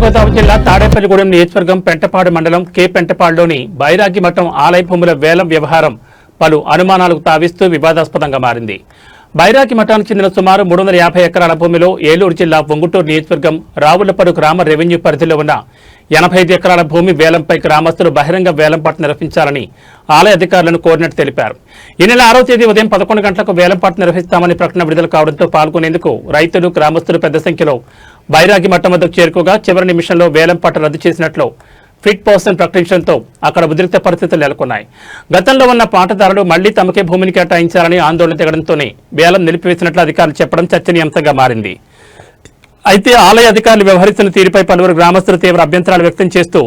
గోదావరి జిల్లా తాడేపల్లిగూడెం నియోజకవర్గం పెంటపాడు మండలం కే పెంటపాడులోని బైరాగి మఠం ఆలయ భూముల వేలం వ్యవహారం పలు అనుమానాలకు తావిస్తూ వివాదాస్పదంగా మారింది. బైరాగి మఠానికి చెందిన సుమారు 350 ఎకరాల భూమిలో ఏలూరు జిల్లా పొంగుటూరు నియోజకవర్గం రావులపరు గ్రామ రెవెన్యూ పరిధిలో ఉన్న 85 ఎకరాల భూమి వేలంపై గ్రామస్తులు బహిరంగ వేలంపాట నిర్వహించాలని ఆలయ అధికారులను కోరినట్టు తెలిపారు. ఈ నెల 6వ తేదీ ఉదయం 11 గంటలకు వేలంపాట నిర్వహిస్తామని ప్రకటన విడుదల కావడంతో పాల్గొనేందుకు రైతులు గ్రామస్తులు పెద్ద సంఖ్యలో బైరాగి మఠం వద్దకు చేరుకోగా చివరి నిమిషంలో వేలంపాట రద్దు చేసినట్లు ఫిట్ పర్సన్ ప్రకటించడంతో అక్కడ ఉద్రిక్త పరిస్థితులు నెలకొన్నాయి. గతంలో ఉన్న పాటదారులు మళ్లీ తమకే భూమిని కేటాయించాలని ఆందోళన తెగడంతోనే వేలం నిలిపివేసినట్లు అధికారులు చెప్పడం చర్చనీయాంశంగా మారింది. అయితే ఆలయ అధికారులు వ్యవహరిస్తున్న తీరుపై పలువురు గ్రామస్తులు తీవ్ర అభ్యంతరాలు వ్యక్తం చేస్తూ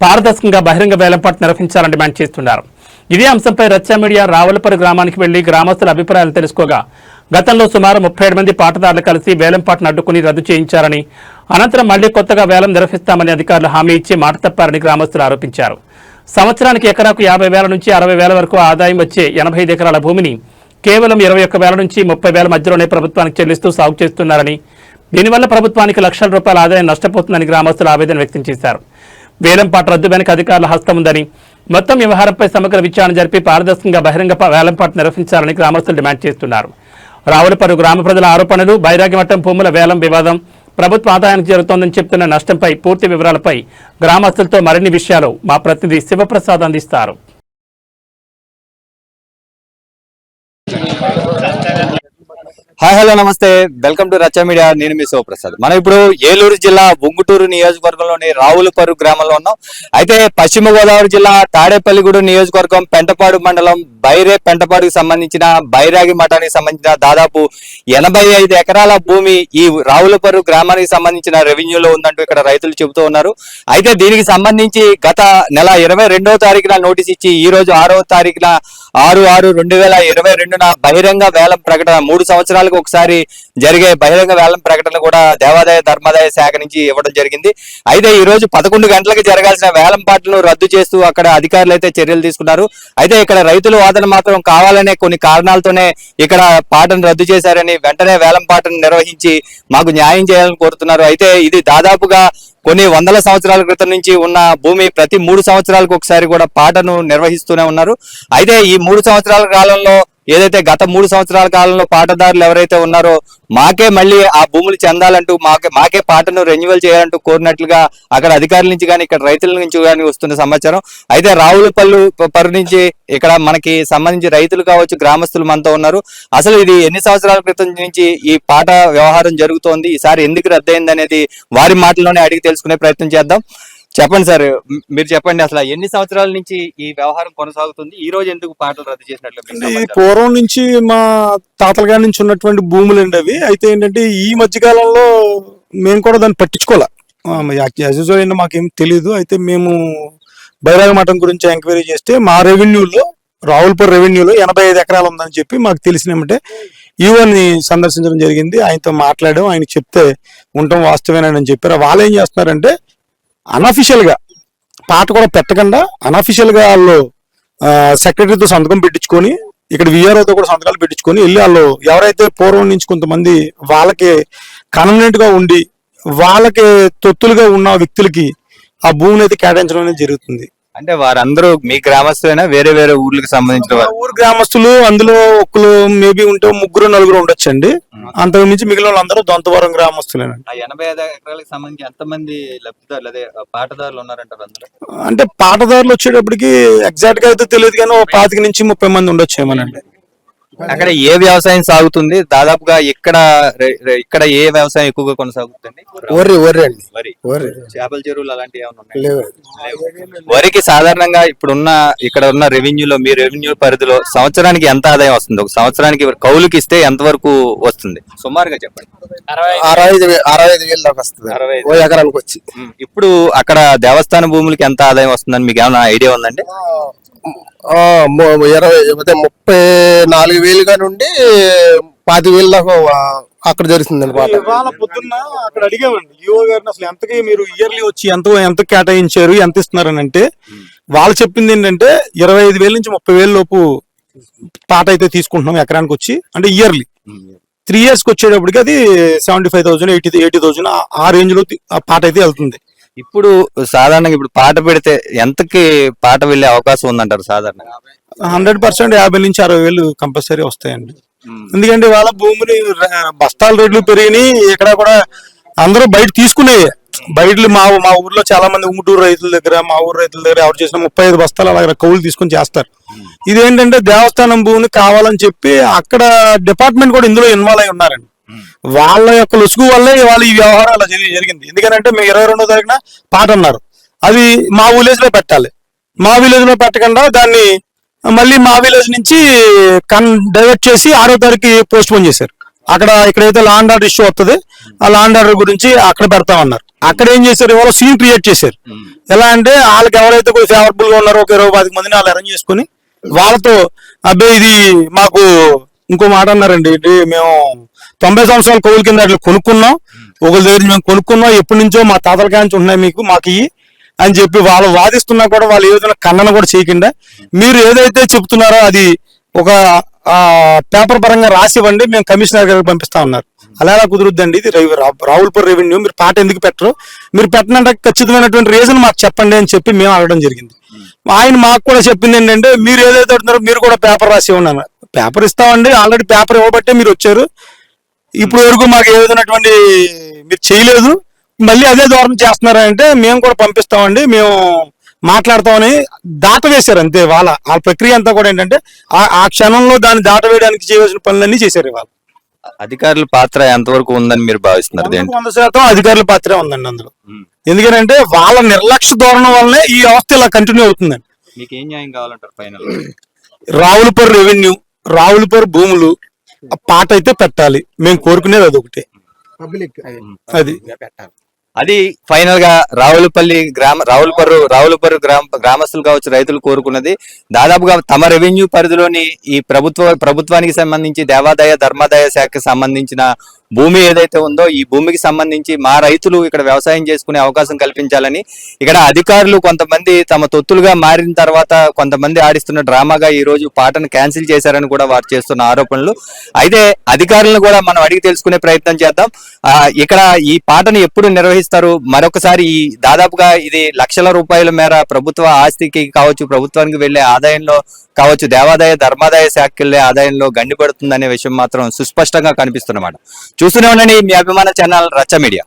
పారదర్శకంగా బహిరంగ వేలంపాట నిర్వహించాలని డిమాండ్ చేస్తున్నారు. ఇదే అంశంపై రచ్చ మీడియా రావులపరు గ్రామానికి వెళ్లి గ్రామస్తుల అభిప్రాయాలు తెలుసుకోగా గతంలో సుమారు 37 మంది పాటదారులు కలిసి వేలంపాటను అడ్డుకుని రద్దు చేయించారని, అనంతరం మళ్లీ కొత్తగా వేలం నిర్వహిస్తామని అధికారులు హామీ ఇచ్చి మాట తప్పారని గ్రామస్తులు ఆరోపించారు. సంవత్సరానికి ఎకరాకు 50,000 నుంచి 60,000 వరకు ఆదాయం వచ్చే 85 ఎకరాల భూమిని కేవలం 21,000 నుంచి 30,000 మధ్యలోనే ప్రభుత్వానికి చెల్లిస్తూ సాగు చేస్తున్నారని, దీనివల్ల ప్రభుత్వానికి లక్షల రూపాయల ఆదాయం నష్టపోతుందని గ్రామస్తులు ఆవేదన వ్యక్తం చేశారు. వేలంపాట రద్దు వెనుక అధికారుల హస్తం ఉందని, మొత్తం వ్యవహారంపై సమగ్ర విచారణ జరిపి పారదర్శకంగా బహిరంగ వేలంపాట నిర్వహించాలని గ్రామస్తులు డిమాండ్ చేస్తున్నారు. రావులపరు గ్రామ ప్రజల ఆరోపణలు, బైరాగి మఠం భూముల వేలం వివాదం, ప్రభుత్వ ఆదాయానికి జరుగుతోందని చెప్తున్న నష్టంపై పూర్తి వివరాలపై గ్రామస్తులతో మరిన్ని విషయాలు మా ప్రతినిధి శివప్రసాద్ అందిస్తారు. హాయ్ హలో నమస్తే, వెల్కమ్ టు రచ్చ మీడియా. నేను మీ శివప్రసాద్. మనం ఇప్పుడు ఏలూరు జిల్లా బొంగుటూరు నియోజకవర్గంలోని రావులపరు గ్రామంలో ఉన్నాం. అయితే పశ్చిమ గోదావరి జిల్లా తాడేపల్లిగూడెం నియోజకవర్గం పెంటపాడు మండలం పెంటపాడుకి సంబంధించిన బైరాగి మఠానికి సంబంధించిన దాదాపు 85 ఎకరాల భూమి ఈ రావులపరు గ్రామానికి సంబంధించిన రెవెన్యూలో ఉందంటూ ఇక్కడ రైతులు చెబుతూ ఉన్నారు. అయితే దీనికి సంబంధించి గత నెల 22వ తారీఖున నోటీస్ ఇచ్చి ఈ రోజు 6వ తారీఖున 6/6/2022 బహిరంగ వేలం ప్రకటన 3 సంవత్సరాలకు ఒకసారి జరిగే బహిరంగ వేలం ప్రకటన కూడా దేవాదాయ ధర్మాదాయ శాఖ నుంచి ఇవ్వడం జరిగింది. అయితే ఈ రోజు 11 గంటలకు జరగాల్సిన వేలం పాటలను రద్దు చేస్తూ అక్కడ అధికారులు అయితే చర్యలు తీసుకున్నారు. అయితే ఇక్కడ రైతుల వాదన మాత్రం కావాలనే కొన్ని కారణాలతోనే ఇక్కడ పాటను రద్దు చేశారని, వెంటనే వేలం పాటను నిర్వహించి మాకు న్యాయం చేయాలని కోరుతున్నారు. అయితే ఇది దాదాపుగా కొన్ని వందల సంవత్సరాల క్రితం నుంచి ఉన్న భూమి ప్రతి 3 సంవత్సరాలకు ఒకసారి కూడా పాటను నిర్వహిస్తూనే ఉన్నారు. అయితే ఈ 3 సంవత్సరాల కాలంలో ఏదైతే గత 3 సంవత్సరాల కాలంలో పాటదారులు ఎవరైతే ఉన్నారో మాకే మళ్ళీ ఆ భూములు చెందాలంటూ మాకే పాటను రెన్యువల్ చేయాలంటూ కోరినట్లుగా అక్కడ అధికారుల నుంచి కానీ ఇక్కడ రైతుల నుంచి కానీ వస్తున్న సమాచారం. అయితే రావులపల్లి నుంచి ఇక్కడ మనకి సంబంధించి రైతులు కావచ్చు, గ్రామస్తులు మనతో ఉన్నారు. అసలు ఇది ఎన్ని సంవత్సరాల క్రితం నుంచి ఈ పాట వ్యవహారం జరుగుతోంది, ఈసారి ఎందుకు రద్దయింది అనేది వారి మాటల్లోనే అడిగి తెలుసుకునే ప్రయత్నం చేద్దాం. చెప్పండి సార్, మీరు చెప్పండి, అసలు ఎన్ని సంవత్సరాల నుంచి ఈ వ్యవహారం కొనసాగుతుంది, ఈ రోజు ఎందుకు పాటలు రద్దు చేసినట్లు? ఈ పూర్వం నుంచి మా తాతల గారి నుంచి ఉన్నటువంటి భూములు అండి అవి. అయితే ఏంటంటే ఈ మధ్యకాలంలో మేము కూడా దాన్ని పట్టించుకోలే, మాకేం తెలీదు. అయితే మేము బైరాగి మఠం గురించి ఎంక్వైరీ చేస్తే మా రెవెన్యూలో, రావులపూర్ రెవెన్యూలో 85 ఎకరాలు ఉందని చెప్పి మాకు తెలిసినమంటే ఈవోని సందర్శించడం జరిగింది. ఆయనతో మాట్లాడాం. ఆయన చెప్తే ఉండటం వాస్తవేనని చెప్పారు. వాళ్ళు ఏం చేస్తున్నారంటే అనఫిషియల్ గా పాట కూడా పెట్టకుండా అనఫిషియల్ గా వాళ్ళు సెక్రటరీతో సంతకం పెట్టించుకొని, ఇక్కడ విఆర్ఓతో కూడా సంతకాలు పెట్టించుకొని వెళ్ళి వాళ్ళు ఎవరైతే పూర్వం నుంచి కొంతమంది వాళ్ళకి కన్వీనియంట్ గా ఉండి వాళ్ళకి తొత్తులుగా ఉన్న వ్యక్తులకి ఆ భూమిని అయితే కేటాయించడం అనేది జరుగుతుంది. అంటే వారందరూ మీ గ్రామస్తులైనా వేరే వేరే ఊర్లకు సంబంధించిన ఊరు గ్రామస్తులు, అందులో ఒకరు మేబీ ఉంటే 3-4 ఉండొచ్చండి. అంతకు మించి మిగిలిన వాళ్ళందరూ దొంతవరం గ్రామస్తులేనండి. 85 ఎకరాలకు సంబంధించి ఎంతమంది లబ్ధిదారులు అదే పాటదారులు ఉన్నారంటారు అందులో? అంటే పాటదారులు వచ్చేటప్పటికి ఎగ్జాక్ట్ గా అయితే తెలియదు కానీ 25 నుంచి 30 మంది ఉండొచ్చేమోనండి. అక్కడ ఏ వ్యవసాయం సాగుతుంది దాదాపుగా? ఇక్కడ ఏ వ్యవసాయం ఎక్కువగా కొనసాగుతుంది? వరి అండి. వరి, చేపల చెరువులు అలాంటివి ఏమైనా ఉన్నాయి? వరికి సాధారణంగా ఇక్కడ ఉన్న రెవెన్యూలో, మీ రెవెన్యూ పరిధిలో సంవత్సరానికి ఎంత ఆదాయం వస్తుంది? ఒక సంవత్సరానికి కౌలుకి ఇస్తే ఎంత వరకు వస్తుంది సుమారుగా చెప్పండి. 65,000 దాకా వస్తుంది ఎకరానికి వచ్చి. ఇప్పుడు అక్కడ దేవస్థాన భూములకి ఎంత ఆదాయం వస్తుందని మీకు ఏమైనా ఐడియా ఉందండి? 34,000 నుండి 25,000 దాకా అక్కడ జరుగుతుందండి పాట. పొద్దున్న అక్కడ అడిగామండి ఈఓ గారిని, అసలు ఎంతకి మీరు ఇయర్లీ వచ్చి ఎంత కేటాయించారు, ఎంత ఇస్తున్నారని. అంటే వాళ్ళు చెప్పింది ఏంటంటే 25,000 నుంచి 30,000 లోపు పాట అయితే తీసుకుంటున్నాం ఎకరానికి వచ్చి. అంటే ఇయర్లీ 3 years వచ్చేటప్పటికి అది 75,000 80,000 ఆ రేంజ్ లో ఆ పాట అయితే వెళ్తుంది. ఇప్పుడు సాధారణంగా ఇప్పుడు పాట పెడితే ఎంతకి పాట వెళ్ళే అవకాశం ఉందంటారు సాధారణంగా? 100% 50 నుంచి 60 వేలు కంపల్సరీ వస్తాయండి. ఎందుకంటే వాళ్ళ భూములు బస్తాల రేట్లు పెరిగినాయి. ఇక్కడ కూడా అందరూ బయట తీసుకునే బయటలు మా ఊర్లో చాలా మంది ఉంగుటూరు రైతుల దగ్గర, మా ఊరు రైతుల దగ్గర ఎవరు చేసిన 35 బస్తాలు అలాగే కౌలు తీసుకొని చేస్తారు. ఇదేంటంటే దేవస్థానం భూమిని కావాలని చెప్పి అక్కడ డిపార్ట్మెంట్ కూడా ఇందులో ఇన్వాల్వ్ అయి ఉన్నారండి. వాళ్ళ యొక్క లొసుగు వల్లే వాళ్ళ ఈ వ్యవహారం అలా జరిగింది. ఎందుకంటే మేము 22వ తారీఖున పాట అన్నారు, అది మా విలేజ్ లో పెట్టాలి. మా విలేజ్ లో పెట్టకుండా దాన్ని మళ్ళీ మా విలేజ్ నుంచి డైవర్ట్ చేసి 6వ తారీఖు పోస్ట్ పోన్ చేశారు. ఇక్కడైతే లాండ్ ఆర్డర్ ఇష్యూ వస్తుంది, ఆ లాండ్ ఆర్డర్ గురించి అక్కడ పెడతామన్నారు. అక్కడ ఏం చేశారు, ఇవాళ సీన్ క్రియేట్ చేశారు. ఎలా అంటే వాళ్ళకి ఎవరైతే కొంచెం ఫేవరబుల్ గా ఉన్నారో ఒక 20-25 మందిని వాళ్ళు అరేంజ్ చేసుకుని వాళ్ళతో అబ్బాయి ఇది మాకు ఇంకో మాట అన్నారండి, మేము 90 సంవత్సరాల కౌలు కింద అట్లా కొనుక్కున్నాం, ఒకరి దగ్గర మేము కొనుక్కున్నాం, ఎప్పటి నుంచో మా తాతల కాంచి ఉన్నాయి మీకు మాకు అని చెప్పి వాళ్ళు వాదిస్తున్నా కూడా వాళ్ళు ఏదైనా ఖండన కూడా చేయకుండా మీరు ఏదైతే చెప్తున్నారో అది ఒక పేపర్ పరంగా రాసివ్వండి, మేము కమిషనర్ గారికి పంపిస్తా ఉన్నారు. అలా ఎలా కుదురుద్దండి? ఇది రావులపూర్ రెవెన్యూ, మీరు పాట ఎందుకు పెట్టరు, మీరు పెట్టినంటే ఖచ్చితమైనటువంటి రీజన్ మాకు చెప్పండి అని చెప్పి మేము అడగడం జరిగింది. ఆయన మాకు కూడా చెప్పింది ఏంటంటే మీరు ఏదైతే అడుగుతున్నారో మీరు కూడా పేపర్ రాసి ఉన్నాను. పేపర్ ఇస్తామండి, ఆల్రెడీ పేపర్ ఇవ్వబట్టే మీరు వచ్చారు. ఇప్పుడు వరకు మాకు ఏ విధమైనటువంటి మీరు చేయలేదు, మళ్ళీ అదే ధోరణి చేస్తున్నారంటే మేము కూడా పంపిస్తామండి, మేము మాట్లాడతామని దాటవేశారు అంతే. వాళ్ళ ప్రక్రియ అంతా కూడా ఏంటంటే ఆ క్షణంలో దాన్ని దాటవేయడానికి చేయవలసిన పనులన్నీ చేశారు. వాళ్ళు అధికారుల పాత్ర ఎంతవరకు ఉందని మీరు భావిస్తున్నారు? 100% అధికారుల పాత్రే ఉందండి అందులో. ఎందుకంటే వాళ్ళ నిర్లక్ష్య ధోరణం వల్లనే ఈ వ్యవస్థ ఇలా కంటిన్యూ అవుతుందండి. మీకు ఏం న్యాయం కావాలంటారు ఫైనల్? రావులపూర్ రెవెన్యూ, రావులపూర్ భూములు పాట అయితే పెట్టాలి, మేము కోరుకునేది అదొకటే. అది ఫైనల్ గా రావులపర్రు గ్రామస్తులు కావచ్చు, రైతులు కోరుకున్నది. దాదాపుగా తమ రెవెన్యూ పరిధిలోని ఈ ప్రభుత్వానికి సంబంధించి దేవాదాయ ధర్మాదాయ శాఖకి సంబంధించిన భూమి ఏదైతే ఉందో ఈ భూమికి సంబంధించి మా రైతులు ఇక్కడ వ్యవసాయం చేసుకునే అవకాశం కల్పించాలని ఇక్కడ అధికారులు కొంతమంది తమ తొత్తులుగా మారిన తర్వాత కొంతమంది ఆడిస్తున్న డ్రామాగా ఈ రోజు పాటను క్యాన్సిల్ చేశారని కూడా వారు చేస్తున్న ఆరోపణలు. అయితే అధికారులను కూడా మనం అడిగి తెలుసుకునే ప్రయత్నం చేద్దాం. ఇక్కడ ఈ పాటను ఎప్పుడు నిర్వహిస్తారు, మరొకసారి ఈ దాదాపుగా ఇది లక్షల రూపాయల మేర ప్రభుత్వ ఆస్తికి కావచ్చు, ప్రభుత్వానికి వెళ్లే ఆదాయంలో కావచ్చు, దేవాదాయ ధర్మాదాయ శాఖకి వెళ్లే ఆదాయంలో గండిపడుతుందనే విషయం మాత్రం సుస్పష్టంగా కనిపిస్తున్నమాట. చూస్తూనే ఉండండి మీ అభిమాన ఛానల్ రచ్చ మీడియా.